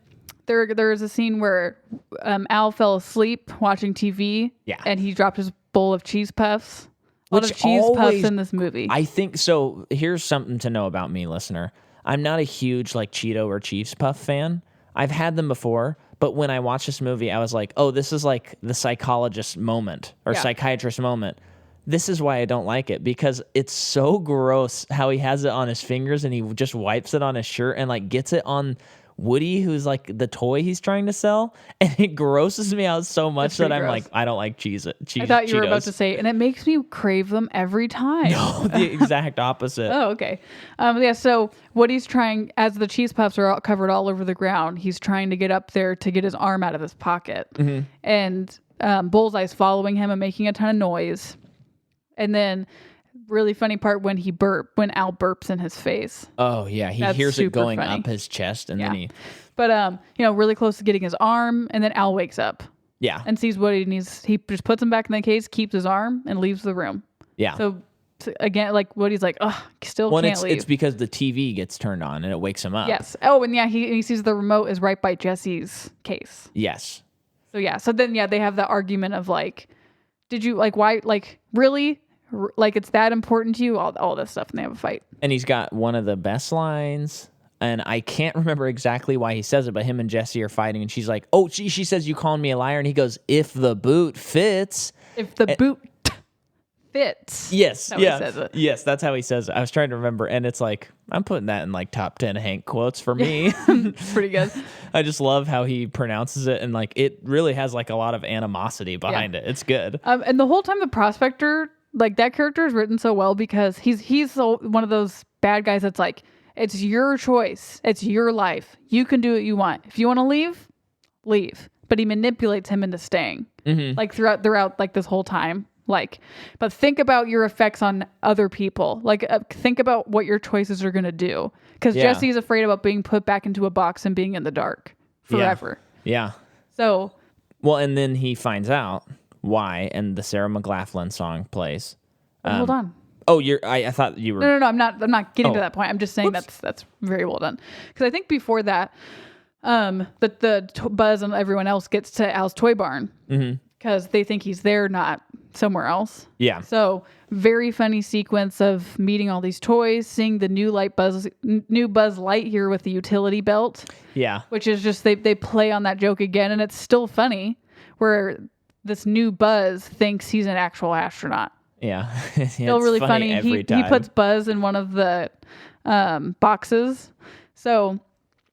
there is a scene where Al fell asleep watching TV. Yeah. And he dropped his bowl of cheese puffs. A lot of cheese puffs in this movie. I think so. Here's something to know about me, listener. I'm not a huge like Cheeto or Cheese Puff fan. I've had them before, but when I watched this movie, I was like, oh, this is like the psychologist moment or psychiatrist moment. This is why I don't like it, because it's so gross how he has it on his fingers and he just wipes it on his shirt and like gets it on Woody, who's like the toy he's trying to sell, and it grosses me out so much that I'm gross. Like, I don't like cheese. I thought you Cheetos. were about to say, and it makes me crave them every time. No, the exact opposite. Oh, okay. Yeah. So Woody's trying, as the cheese puffs are covered all over the ground, he's trying to get up there to get his arm out of his pocket, and Bullseye's following him and making a ton of noise, and then. Really funny part when Al burps in his face. Oh yeah, he hears it going up his chest, and then he. But really close to getting his arm, and then Al wakes up. Yeah. And sees Woody, and he just puts him back in the case, keeps his arm, and leaves the room. Yeah. So again, like Woody's like, ugh, still can't leave. It's because the TV gets turned on and it wakes him up. Yes. Oh, and he sees the remote is right by Jesse's case. Yes. So then they have the argument of like, did you like why like really. Like it's that important to you, all this stuff, and they have a fight. And he's got one of the best lines, and I can't remember exactly why he says it, but him and Jesse are fighting, and she's like, "Oh, she says you calling me a liar," and he goes, "If the boot fits." If the boot fits. Yes, that's how he says it. Yes, that's how he says it. I was trying to remember, and it's like I'm putting that in like top 10 Hank quotes for me. Pretty good. I just love how he pronounces it, and like it really has like a lot of animosity behind it. It's good. And the whole time the prospector. Like that character is written so well because he's one of those bad guys that's like, it's your choice. It's your life. You can do what you want. If you want to leave, leave. But he manipulates him into staying like throughout like this whole time. Like, but think about your effects on other people. Like think about what your choices are going to do. Because Jesse's afraid about being put back into a box and being in the dark forever. Yeah. So. Well, and then he finds out. Why and the Sarah McLachlan song plays. Hold on. Oh, I thought you were. No. I'm not getting to that point. I'm just saying that's very well done. Because I think before that, Buzz and everyone else gets to Al's toy barn because they think he's there, not somewhere else. Yeah. So very funny sequence of meeting all these toys, seeing the new Buzz Lightyear with the utility belt. Yeah. Which is just they play on that joke again, and it's still funny where. This new Buzz thinks he's an actual astronaut. Yeah. Still really funny. He puts Buzz in one of the boxes. So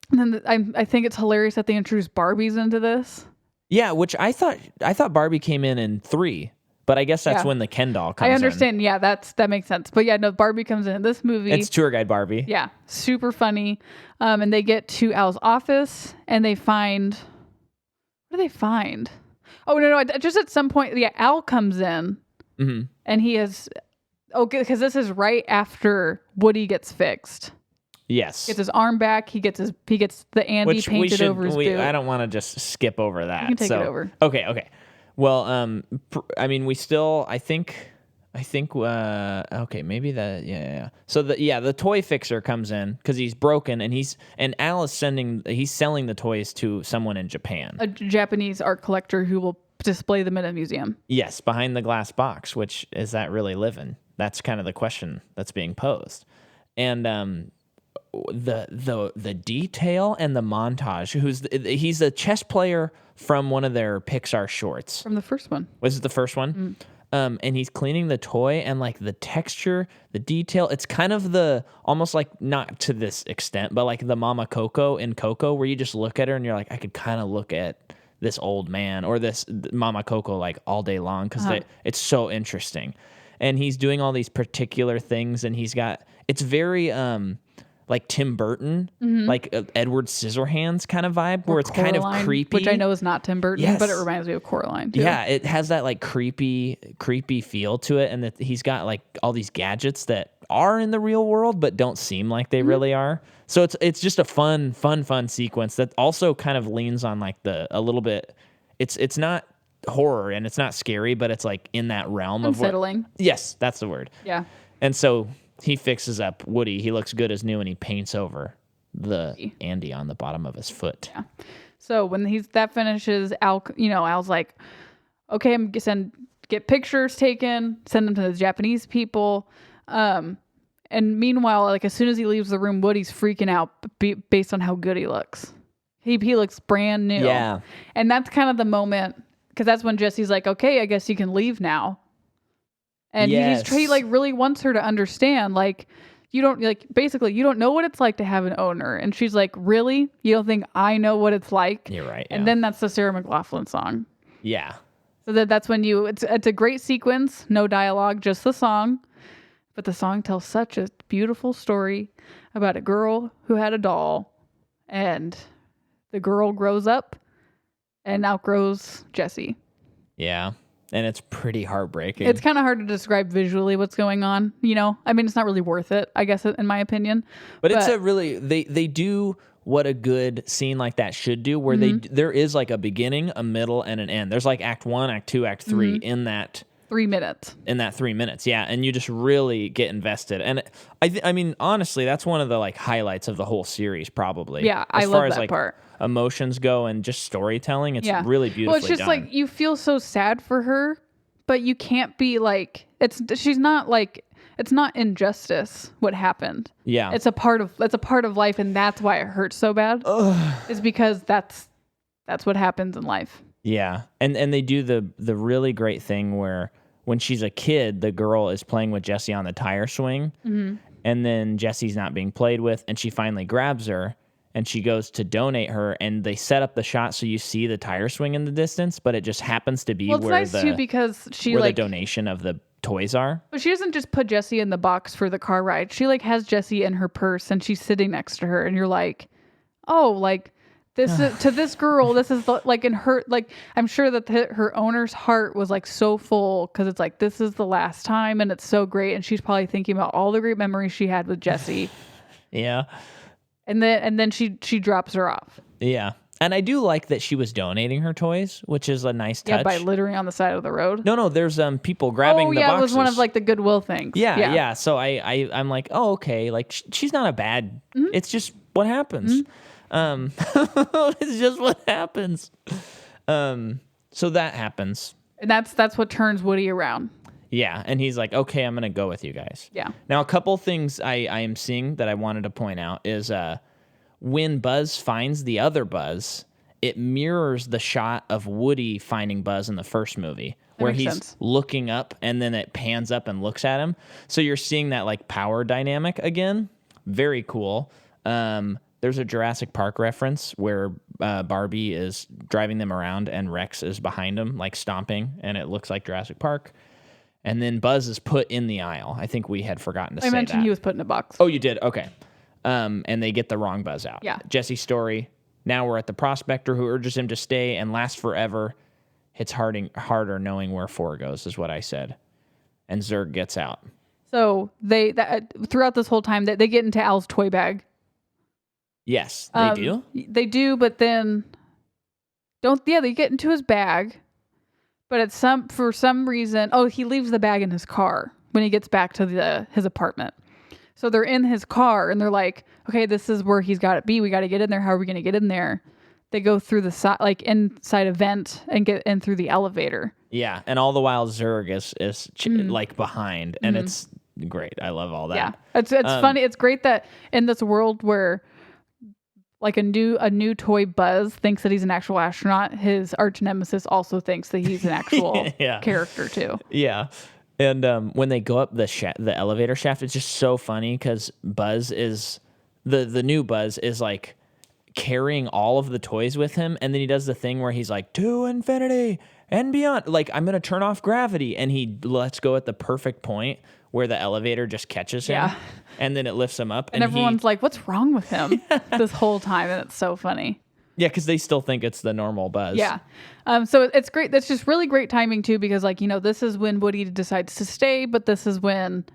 then I think it's hilarious that they introduced Barbies into this. Yeah, which I thought Barbie came in 3, but I guess that's when the Ken doll comes in. I understand. Yeah, that makes sense. But yeah, no, Barbie comes in this movie. It's tour guide Barbie. Yeah, super funny. And they get to Al's office and they find, what do they find? Oh, no. Just at some point, Al comes in and he is, because this is right after Woody gets fixed. Yes. Gets his arm back. He gets the Andy painted over his boot. I don't want to just skip over that. You can take it over. Okay. Well, I mean, we still, I think, okay, maybe that, yeah. So the toy fixer comes in because he's broken and Al is selling the toys to someone in Japan. A Japanese art collector who will display them in a museum. Yes, behind the glass box, which is that really living? That's kind of the question that's being posed. And, the detail and the montage, he's a chess player from one of their Pixar shorts. From the first one. Was it the first one? And he's cleaning the toy and like the texture, the detail. It's kind of almost like not to this extent, but like the Mama Coco in Coco, where you just look at her and you're like, I could kind of look at this old man or this Mama Coco like all day long because it's so interesting. And he's doing all these particular things, and it's very like Tim Burton, like Edward Scissorhands kind of vibe, where it's kind of creepy. Which I know is not Tim Burton, but it reminds me of Coraline too. Yeah, it has that like creepy feel to it, and that he's got like all these gadgets that are in the real world but don't seem like they really are. So it's just a fun sequence that also kind of leans on like a little bit. It's not horror and it's not scary, but it's like in that realm of unsettling. Yes, that's the word. Yeah. And so he fixes up Woody. He looks good as new, and he paints over the Andy on the bottom of his foot. Yeah. So when that finishes, Al's like, okay, I'm gonna get pictures taken, send them to the Japanese people. And meanwhile, like as soon as he leaves the room, Woody's freaking out based on how good he looks. He looks brand new. Yeah. And that's kind of the moment, because that's when Jesse's like, okay, I guess you can leave now. And he like really wants her to understand, like, you don't know what it's like to have an owner. And she's like, really? You don't think I know what it's like? You're right. And then that's the Sarah McLachlan song. Yeah. So that's when it's a great sequence, no dialogue, just the song. But the song tells such a beautiful story about a girl who had a doll, and the girl grows up and outgrows Jesse. Yeah. And it's pretty heartbreaking. It's kind of hard to describe visually what's going on, I mean, it's not really worth it, I guess, in my opinion. But it's a really, they do what a good scene like that should do, where there is like a beginning, a middle, and an end. There's like act 1, act 2, act 3 in that 3 minutes. In that 3 minutes, yeah. And you just really get invested. And I mean, honestly, that's one of the like highlights of the whole series, probably. Yeah, I love that part. Emotions go and just storytelling, it's really beautifully Well, it's just done. like you feel so sad for her, but you can't be like, she's not like, it's not injustice what happened. Yeah. It's a part of life, and that's why it hurts so bad. Is because that's what happens in life. Yeah. And they do the really great thing where when she's a kid, the girl is playing with Jesse on the tire swing, and then Jesse's not being played with, and she finally grabs her, and she goes to donate her, and they set up the shot so you see the tire swing in the distance, but it just happens to be where nice too, because the donation of the toys are. But she doesn't just put Jesse in the box for the car ride. She like has Jesse in her purse, and she's sitting next to her, and you're like, oh, like this is to this girl. This is like in her, like I'm sure that her owner's heart was like so full, because it's like, this is the last time, and it's so great, and she's probably thinking about all the great memories she had with Jesse. Yeah. And then she drops her off. Yeah. And I do like that she was donating her toys, which is a nice touch. Yeah, by littering on the side of the road. No, there's people grabbing the boxes. Oh, yeah, it was one of like the Goodwill things. Yeah. So I'm like, oh, okay. Like she's not a bad. It's just what happens. It's just what happens. So that happens. And that's what turns Woody around. Yeah, and he's like, okay, I'm going to go with you guys. Yeah. Now, a couple things I am seeing that I wanted to point out is when Buzz finds the other Buzz, it mirrors the shot of Woody finding Buzz in the first movie, where he's looking up and then it pans up and looks at him. So you're seeing that like power dynamic again. Very cool. There's a Jurassic Park reference where Barbie is driving them around and Rex is behind him, like stomping, and it looks like Jurassic Park. And then Buzz is put in the aisle. I think we had forgotten to say that. I mentioned he was put in a box. Oh, you did? Okay. And they get the wrong Buzz out. Yeah. Jesse's story. Now we're at the prospector who urges him to stay and last forever. It's harder knowing where 4 goes, is what I said. And Zurg gets out. So throughout this whole time, they get into Al's toy bag. Yes, they do? They do, but then they get into his bag. But for some reason, he leaves the bag in his car when he gets back to his apartment. So they're in his car and they're like, okay, this is where he's got to be. We got to get in there. How are we going to get in there? They go through the side, like inside a vent, and get in through the elevator. Yeah, and all the while Zurg is like behind, and it's great. I love all that. Yeah, it's funny. It's great that in this world where like a new toy Buzz thinks that he's an actual astronaut, his arch nemesis also thinks that he's an actual character too. Yeah. And when they go up the elevator shaft, it's just so funny because Buzz is the new Buzz is like carrying all of the toys with him, and then he does the thing where he's like, to infinity and beyond. Like, I'm gonna turn off gravity, and he lets go at the perfect point where the elevator just catches him, and then it lifts him up. And everyone's like, what's wrong with him this whole time? And it's so funny. Yeah, because they still think it's the normal Buzz. Yeah. So it's great. That's just really great timing, too, because, like, this is when Woody decides to stay, but this is when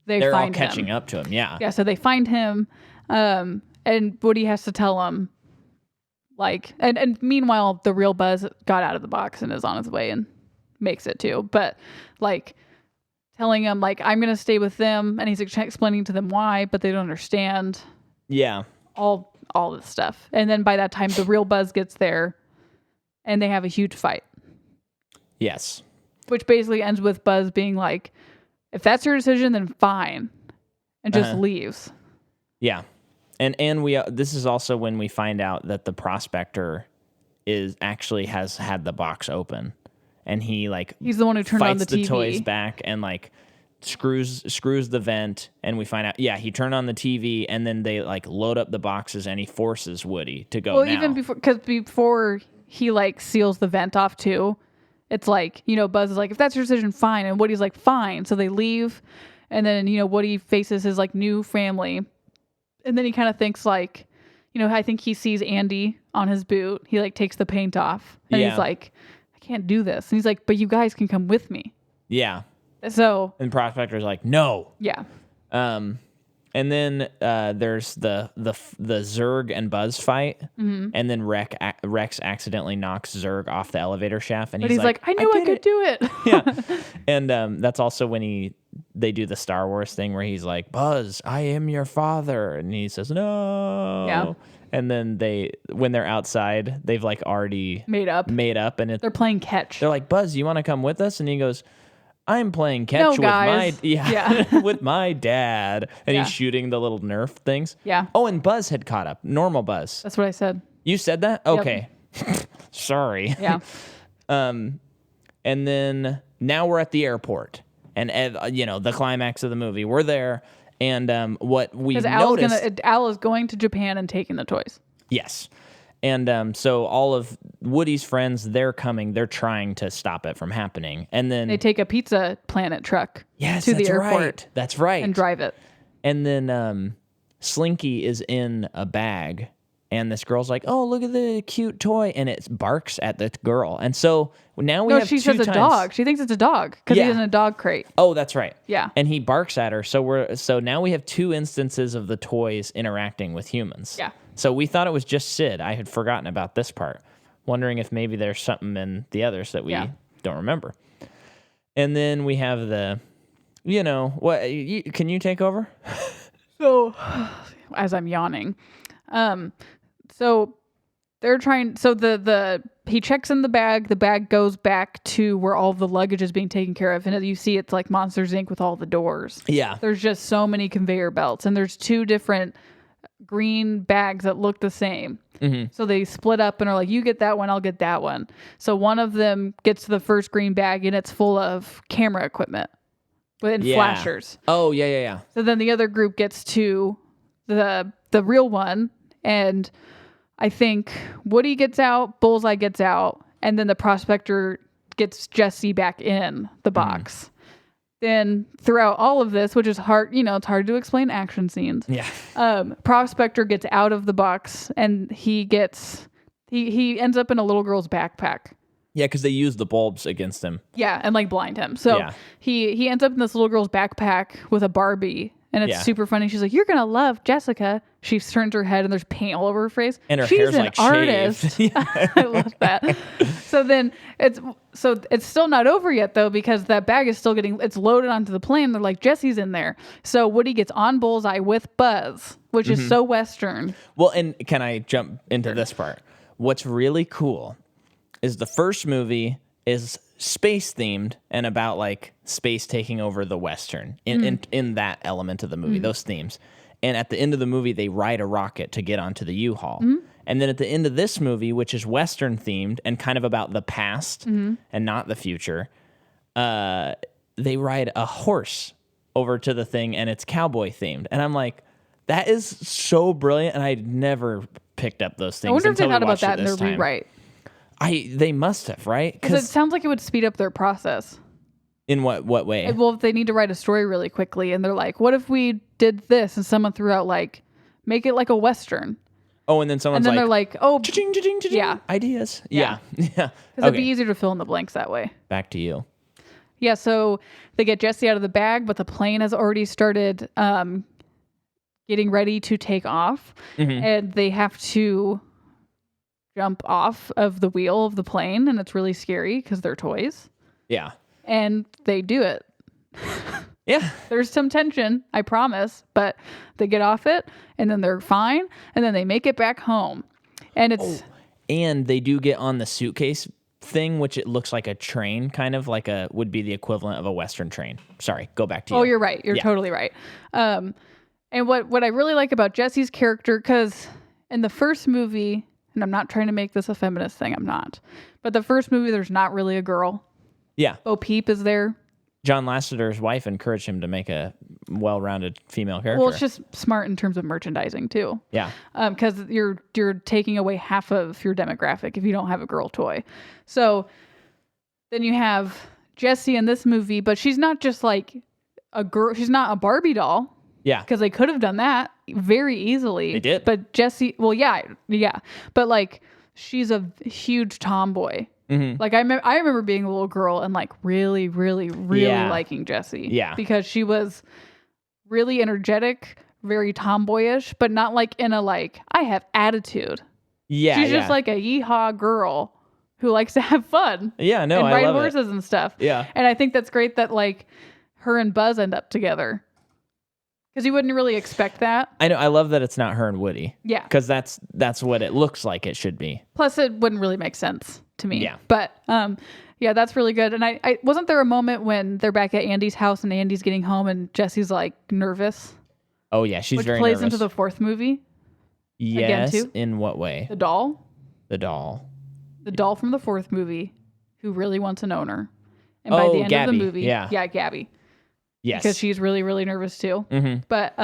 they're all catching up to him. Yeah. Yeah, so they find him, and Woody has to tell him, like, and meanwhile, the real Buzz got out of the box and is on his way and makes it, too. But, like, telling him, like, I'm going to stay with them, and he's explaining to them why, but they don't understand. Yeah. All all this stuff. And then by that time, the real Buzz gets there and they have a huge fight. Yes. Which basically ends with Buzz being like, if that's your decision, then fine. And just leaves. Yeah. And we this is also when we find out that the prospector has had the box open. And he's the one who turned on the TV. Fights the toys back and like screws the vent, and we find out he turned on the TV, and then they like load up the boxes and he forces Woody to go. Well, even before he like seals the vent off too, it's like, Buzz is like, if that's your decision, fine, and Woody's like, fine. So they leave, and then Woody faces his like new family, and then he kind of thinks like, I think he sees Andy on his boot. He like takes the paint off, and he's like, I can't do this, and he's like, but you guys can come with me. Yeah. So and Prospector's like, no. Yeah. And then there's the Zurg and Buzz fight, and then Rex accidentally knocks Zurg off the elevator shaft, and he's like, I knew I could do it. Yeah. And that's also when they do the Star Wars thing where he's like, Buzz, I am your father, and he says no. Yeah. And then when they're outside, they've like already made up, and they're playing catch. They're like, Buzz, you want to come with us? And he goes, I'm playing catch with my dad. And he's shooting the little Nerf things. Yeah. Oh, and Buzz had caught up. Normal Buzz. That's what I said. You said that? Okay. Yep. Sorry. Yeah. And then now we're at the airport. And, the climax of the movie. We're there. And what we noticed... Al is going to Japan and taking the toys. Yes. And so all of Woody's friends, they're coming. They're trying to stop it from happening. And then... They take a Pizza Planet truck to the airport. Right. That's right. And drive it. And then Slinky is in a bag. And this girl's like, oh, look at the cute toy. And it barks at the girl. And so now we have she says a dog. She thinks it's a dog because he's in a dog crate. Oh, that's right. Yeah. And he barks at her. So now we have 2 instances of the toys interacting with humans. Yeah. So we thought it was just Sid. I had forgotten about this part. Wondering if maybe there's something in the others that we don't remember. And then we have can you take over? So, as I'm yawning. So they're trying, he checks in the bag goes back to where all the luggage is being taken care of. And you see it's like Monsters Inc. with all the doors. Yeah. There's just so many conveyor belts, and there's 2 different green bags that look the same. Mm-hmm. So they split up and are like, you get that one, I'll get that one. So one of them gets to the first green bag and it's full of camera equipment and flashers. Oh, yeah. So then the other group gets to the real one, and I think Woody gets out, Bullseye gets out, and then the prospector gets Jesse back in the box. Mm. Then throughout all of this, which is hard, it's hard to explain action scenes. Yeah. Prospector gets out of the box, and he ends up in a little girl's backpack. Yeah, because they use the bulbs against him. Yeah, and like blind him. So he ends up in this little girl's backpack with a Barbie. And it's super funny. She's like, you're going to love Jessica. She turns her head and there's paint all over her face. And her She's hair's an like artist. Shaved. I love that. So then it's still not over yet though, because that bag is still it's loaded onto the plane. They're like, Jesse's in there. So Woody gets on Bullseye with Buzz, which is so Western. Well, and can I jump into this part? What's really cool is the first movie is space themed and about like space taking over the Western in that element of the movie, those themes. And at the end of the movie, they ride a rocket to get onto the U-Haul. And then at the end of this movie, which is Western themed and kind of about the past and not the future, they ride a horse over to the thing and it's cowboy themed. And I'm like, that is so brilliant. And I'd never picked up those things. I wonder if they thought about that in their rewrite. They must have, right? Because it sounds like it would speed up their process. In what way? Well, if they need to write a story really quickly and they're like, what if we did this? And someone threw out like, make it like a Western. Oh, and then someone's they're like, oh, cha-ching, cha-ching, cha-ching. Yeah. Ideas. Yeah. Because it'd be easier to fill in the blanks that way. Back to you. Yeah, so they get Jesse out of the bag, but the plane has already started getting ready to take off. And they have to jump off of the wheel of the plane, and it's really scary because they're toys. Yeah. And they do it. Yeah. There's some tension, I promise, but they get off it and then they're fine and then they make it back home. And it's and they do get on the suitcase thing, which it looks like a train, kind of like would be the equivalent of a Western train. Sorry, go back to you. Oh, you're right. You're totally right. And what I really like about Jesse's character, because in the first movie, and I'm not trying to make this a feminist thing, I'm not, but the first movie, there's not really a girl. Yeah. Bo Peep is there. John Lasseter's wife encouraged him to make a well-rounded female character. Well, it's just smart in terms of merchandising too. Yeah. Because you're taking away half of your demographic if you don't have a girl toy. So then you have Jessie in this movie, but she's not just like a girl. She's not a Barbie doll. Yeah. Because they could have done that very easily. They did. But Jessie, well, yeah. But like, she's a huge tomboy. Mm-hmm. Like I remember being a little girl and like really, really, really liking Jessie. Yeah. Because she was really energetic, very tomboyish, but not like in a like, I have attitude. Yeah. She's just like a yeehaw girl who likes to have fun. Yeah, no, and I ride love horses and stuff. Yeah. And I think that's great that like her and Buzz end up together. Because you wouldn't really expect that. I know. I love that it's not her and Woody. Yeah. Because that's what it looks like it should be. Plus, it wouldn't really make sense to me. Yeah. But yeah, that's really good. And I wasn't there a moment when they're back at Andy's house and Andy's getting home and Jessie's like nervous? Oh yeah, she's very nervous. Which nervous. plays into the fourth movie. Yes. Again, too. In what way? The doll. The doll. The doll from the fourth movie, who really wants an owner. And by the end Gabby. of the movie, yeah, Gabby. Yes. Because she's really, really nervous too. Mm-hmm. But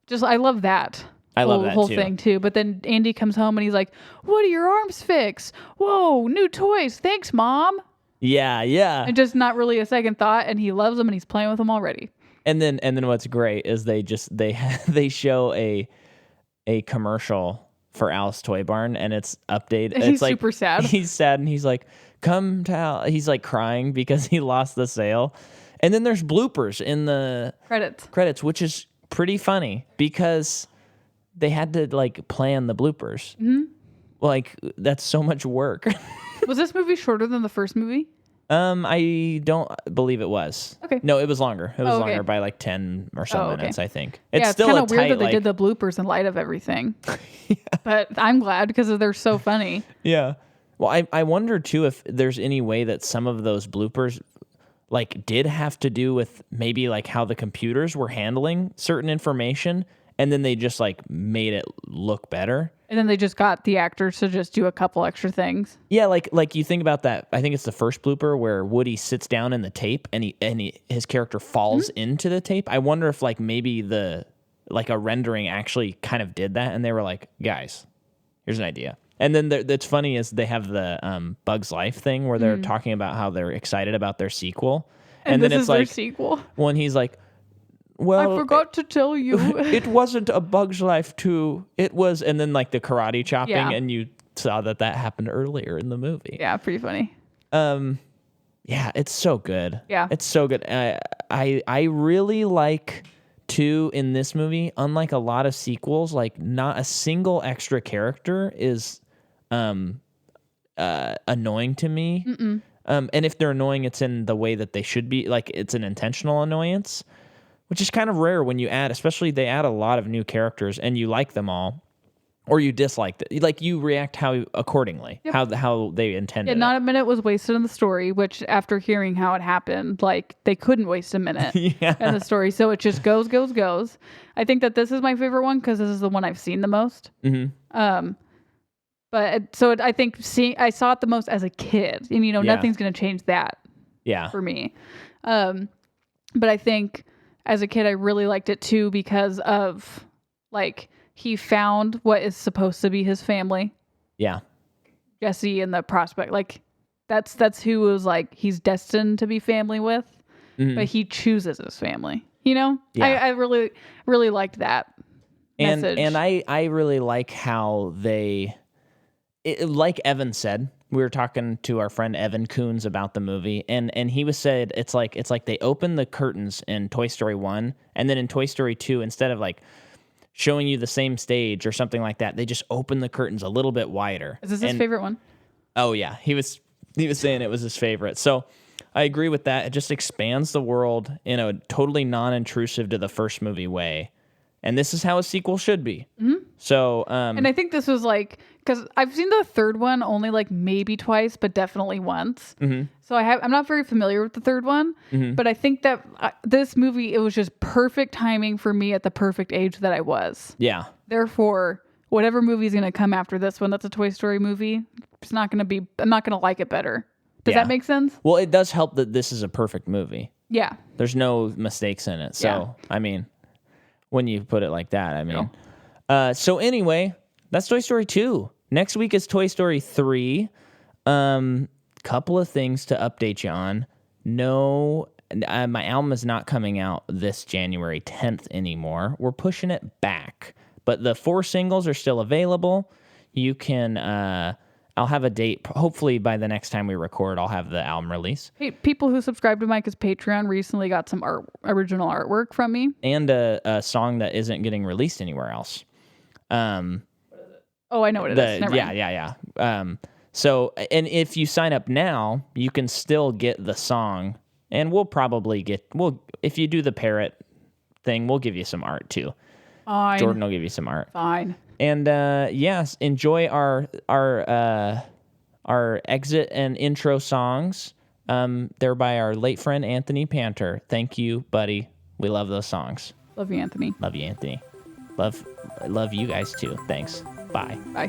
just I love that. I love that whole too. thing too. But then Andy comes home and he's like, "What are your arms fixed? Whoa, new toys. Thanks, Mom." Yeah, yeah. And just not really a second thought, and he loves them and he's playing with them already. And then what's great is they show a commercial for Alice Toy Barn, and it's updated. He's it's like super sad. He's sad and he's like, "Come to Al." He's like crying because he lost the sale. And then there's bloopers in the credits, which is pretty funny because they had to like plan the bloopers. Mm-hmm. Like that's so much work. Was this movie shorter than the first movie? I don't believe it was. Okay. No, it was longer. It was longer by like 10 or so minutes, I think. It's still kind of weird that they did the bloopers in light of everything. Yeah. But I'm glad because they're so funny. Yeah. Well, I wonder too if there's any way that some of those bloopers like did have to do with maybe like how the computers were handling certain information and then they just like made it look better. And then they just got the actors to just do a couple extra things. Yeah, like you think about that. I think it's the first blooper where Woody sits down in the tape and his character falls into the tape. I wonder if like maybe a rendering actually kind of did that and they were like, "Guys, here's an idea." And then that's funny is they have the Bug's Life thing where they're talking about how they're excited about their sequel. And then it's like their sequel. When he's like, "Well, I forgot to tell you. It wasn't a Bug's Life 2. It was," and then like the karate chopping, and you saw that happened earlier in the movie. Yeah, pretty funny. Yeah, it's so good. Yeah. It's so good. I really like 2 in this movie. Unlike a lot of sequels, like not a single extra character is annoying to me. And if they're annoying, it's in the way that they should be. Like it's an intentional annoyance, which is kind of rare when you especially they add a lot of new characters and you like them all, or you dislike it. Like you react accordingly, how they intended. Yeah, not a minute was wasted in the story. Which after hearing how it happened, like they couldn't waste a minute in the story. So it just goes. I think that this is my favorite one because this is the one I've seen the most. Mm-hmm. I think I saw it the most as a kid, and nothing's going to change that. Yeah. For me, but I think as a kid I really liked it too because of like he found what is supposed to be his family. Yeah. Jesse and the prospect, like that's who was like he's destined to be family with, but he chooses his family. Yeah. I really really liked that message. And I really like how like Evan said, we were talking to our friend Evan Coons about the movie, and he said it's like they open the curtains in Toy Story 1, and then in Toy Story 2, instead of like showing you the same stage or something like that, they just open the curtains a little bit wider. Is this his favorite one? Oh yeah, he was saying it was his favorite. So I agree with that. It just expands the world in a totally non-intrusive to the first movie way. And this is how a sequel should be. Mm-hmm. So, and I think this was like, because I've seen the third one only like maybe twice, but definitely once. Mm-hmm. So I'm not very familiar with the third one, but I think that this movie, it was just perfect timing for me at the perfect age that I was. Yeah. Therefore, whatever movie is going to come after this one, that's a Toy Story movie. I'm not going to like it better. Does that make sense? Well, it does help that this is a perfect movie. Yeah. There's no mistakes in it. So, I mean, when you put it like that, I mean. So anyway, that's Toy Story 2. Next week is Toy Story 3. Couple of things to update you on. No, my album is not coming out this January 10th anymore. We're pushing it back. But the 4 singles are still available. You can... I'll have a date. Hopefully by the next time we record, I'll have the album release. Hey, people who subscribe to Micah's Patreon recently got some original artwork from me. And a song that isn't getting released anywhere else. Oh, I know what it is. Never mind. Yeah. So, and if you sign up now, you can still get the song. And we'll probably if you do the parrot thing, we'll give you some art too. Fine. Jordan will give you some art. Fine. And yes, enjoy our exit and intro songs. They're by our late friend Anthony Panter. Thank you, buddy. We love those songs. Love you, Anthony. Love you, Anthony. Love you guys too. Thanks. Bye. Bye.